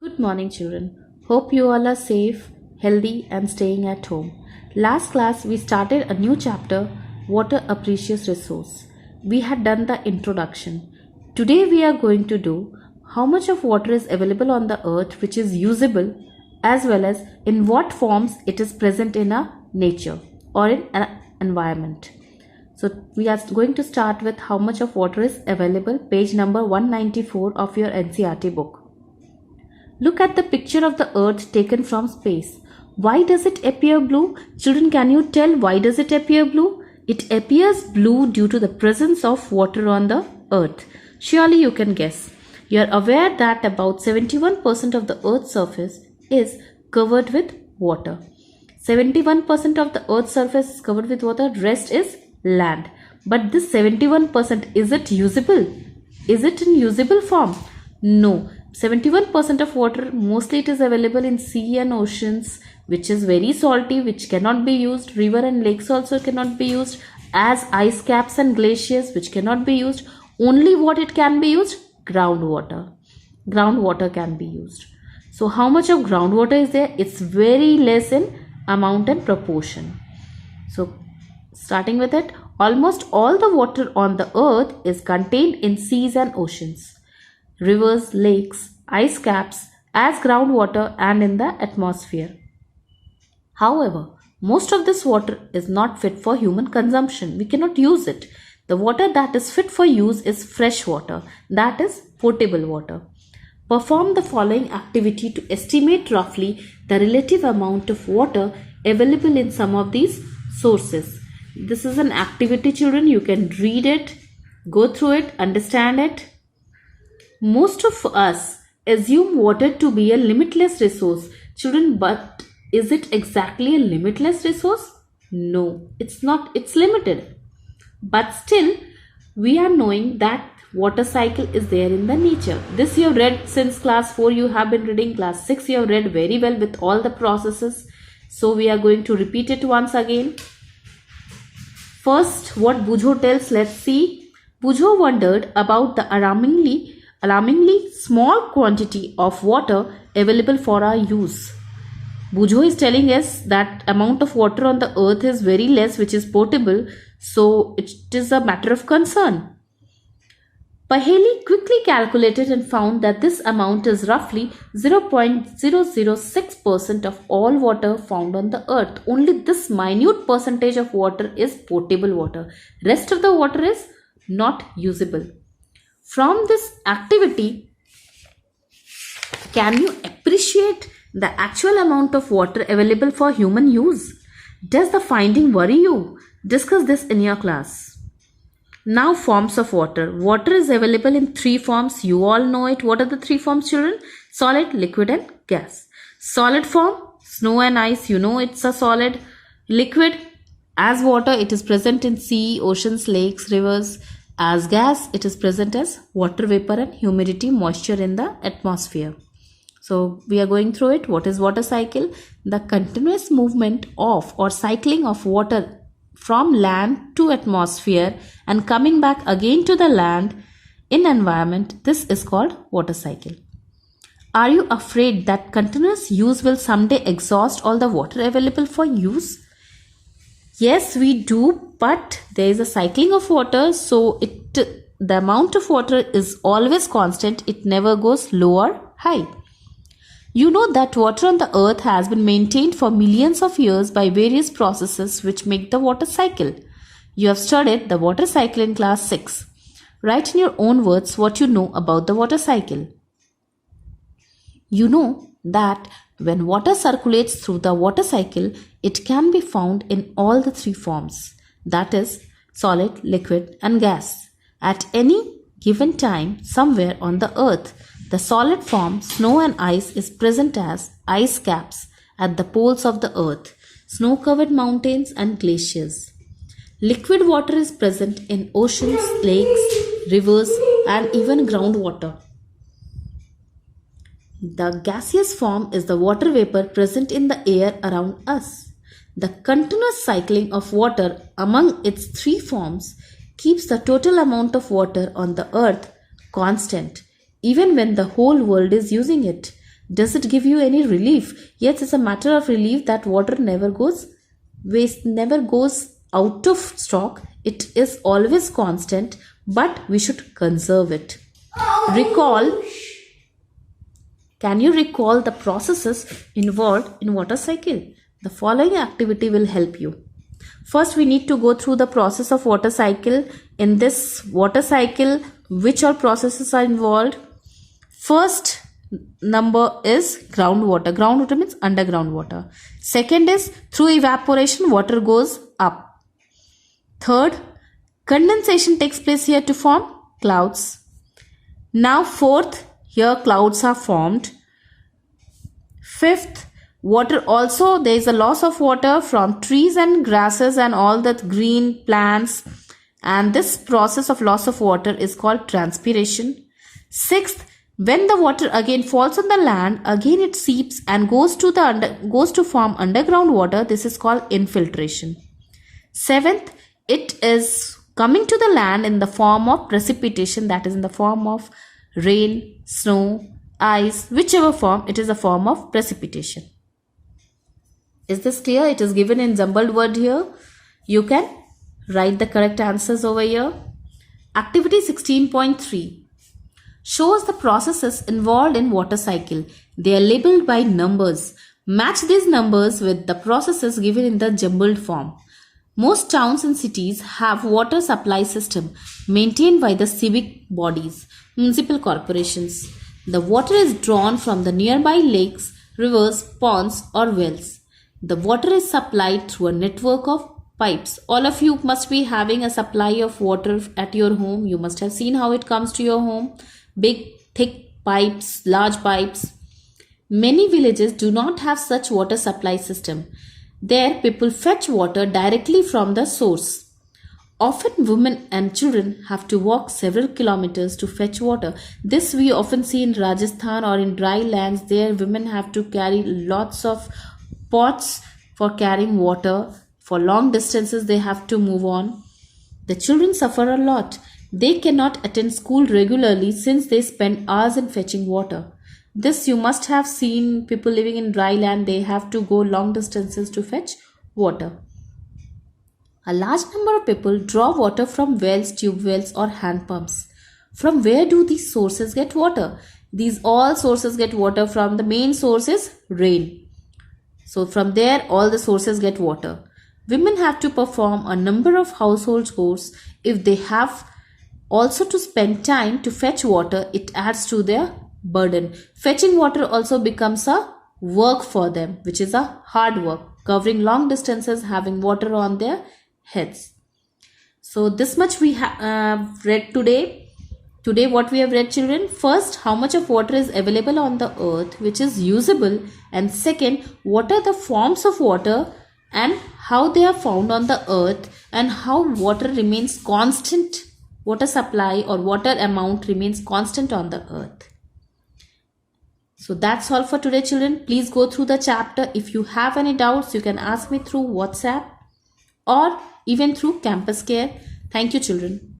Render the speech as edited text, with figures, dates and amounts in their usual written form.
Good morning, children. Hope you all are safe, healthy, and staying at home. Last class, we started a new chapter, Water a Precious Resource. We had done the introduction. Today, we are going to do how much of water is available on the earth which is usable, as well as in what forms it is present in a nature or in an environment. So, we are going to start with how much of water is available, page number 194 of your NCERT book. Look at the picture of the earth taken from space. Why does it appear blue? Children, can you tell why does it appear blue? It appears blue due to the presence of water on the earth. Surely you can guess. You are aware that about 71% of the earth's surface is covered with water. 71% of the earth's surface is covered with water, rest is land. But this 71%, is it usable? Is it in usable form? No. 71% of water, mostly it is available in sea and oceans, which is very salty, which cannot be used. River and lakes also cannot be used, as ice caps and glaciers, which cannot be used. Only what it can be used? Groundwater. Groundwater can be used. So how much of groundwater is there? It's very less in amount and proportion. So starting with it, almost all the water on the earth is contained in seas and oceans, rivers, lakes, ice caps, as groundwater and in the atmosphere. However, most of this water is not fit for human consumption. We cannot use it. The water that is fit for use is fresh water, that is potable water. Perform the following activity to estimate roughly the relative amount of water available in some of these sources. This is an activity, children. You can read it, go through it, understand it. Most of us assume water to be a limitless resource. Children, but is it exactly a limitless resource? No, it's not. It's limited. But still, we are knowing that water cycle is there in the nature. This you have read since class 4. You have been reading class 6. You have read very well with all the processes. So we are going to repeat it once again. First, what Bujo tells, let's see. Bujo wondered about the alarmingly small quantity of water available for our use. Bujo is telling us that amount of water on the earth is very less, which is potable, so it is a matter of concern. Paheli quickly calculated and found that this amount is roughly 0.006% of all water found on the earth. Only this minute percentage of water is potable water. Rest of the water is not usable. From this activity, can you appreciate the actual amount of water available for human use? Does the finding worry you? Discuss this in your class. Now, forms of water. Water is available in 3 forms. You all know it. What are the 3 forms, children? Solid, liquid, and gas. Solid form, snow and ice. You know it's a solid. Liquid, as water, it is present in sea, oceans, lakes, rivers. As gas, it is present as water vapor and humidity, moisture in the atmosphere. So we are going through it. What is water cycle? The continuous movement of or cycling of water from land to atmosphere and coming back again to the land in environment. This is called water cycle. Are you afraid that continuous use will someday exhaust all the water available for use? Yes, we do, but there is a cycling of water, so the amount of water is always constant. It never goes low or high. You know that water on the earth has been maintained for millions of years by various processes which make the water cycle. You have studied the water cycle in class 6. Write in your own words what you know about the water cycle. You know that when water circulates through the water cycle, it can be found in all the 3 forms, that is, solid, liquid, and gas. At any given time, somewhere on the earth, the solid form, snow and ice, is present as ice caps at the poles of the earth, snow-covered mountains, and glaciers. Liquid water is present in oceans, lakes, rivers, and even groundwater. The gaseous form is the water vapor present in the air around us. The continuous cycling of water among its 3 forms keeps the total amount of water on the earth constant, even when the whole world is using it. Does it give you any relief? Yes, it's a matter of relief that water never goes waste, never goes out of stock. It is always constant, but we should conserve it. Can you recall the processes involved in water cycle? The following activity will help you. First, we need to go through the process of water cycle. In this water cycle, which all processes are involved? First number is groundwater. Groundwater means underground water. Second is through evaporation, water goes up. Third, condensation takes place here to form clouds. Now fourth, here clouds are formed. Fifth, water also, there is a loss of water from trees and grasses and all that green plants, and this process of loss of water is called transpiration. Sixth, when the water again falls on the land, again it seeps and goes to form underground water. This is called infiltration. Seventh, it is coming to the land in the form of precipitation, that is in the form of rain, snow, ice, whichever form, it is a form of precipitation. Is this clear? It is given in jumbled word here. You can write the correct answers over here. Activity 16.3 shows the processes involved in water cycle. They are labeled by numbers. Match these numbers with the processes given in the jumbled form. Most towns and cities have water supply system maintained by the civic bodies, municipal corporations. The water is drawn from the nearby lakes, rivers, ponds or wells. The water is supplied through a network of pipes. All of you must be having a supply of water at your home. You must have seen how it comes to your home. Big, thick pipes, large pipes. Many villages do not have such water supply system. There, people fetch water directly from the source. Often women and children have to walk several kilometers to fetch water. This we often see in Rajasthan or in dry lands. There, women have to carry lots of pots for carrying water. For long distances, they have to move on. The children suffer a lot. They cannot attend school regularly since they spend hours in fetching water. This you must have seen people living in dry land. They have to go long distances to fetch water. A large number of people draw water from wells, tube wells or hand pumps. From where do these sources get water? These all sources get water from the main source is rain. So from there all the sources get water. Women have to perform a number of household chores. If they have also to spend time to fetch water, it adds to their burden. Fetching water also becomes a work for them, which is a hard work, covering long distances, having water on their heads. So this much we have read today. Today what we have read, children? First, how much of water is available on the earth which is usable, and second, what are the forms of water and how they are found on the earth, and how water remains constant, water supply or water amount remains constant on the earth. So that's all for today, children. Please go through the chapter. If you have any doubts, you can ask me through WhatsApp or even through Campus Care. Thank you, children.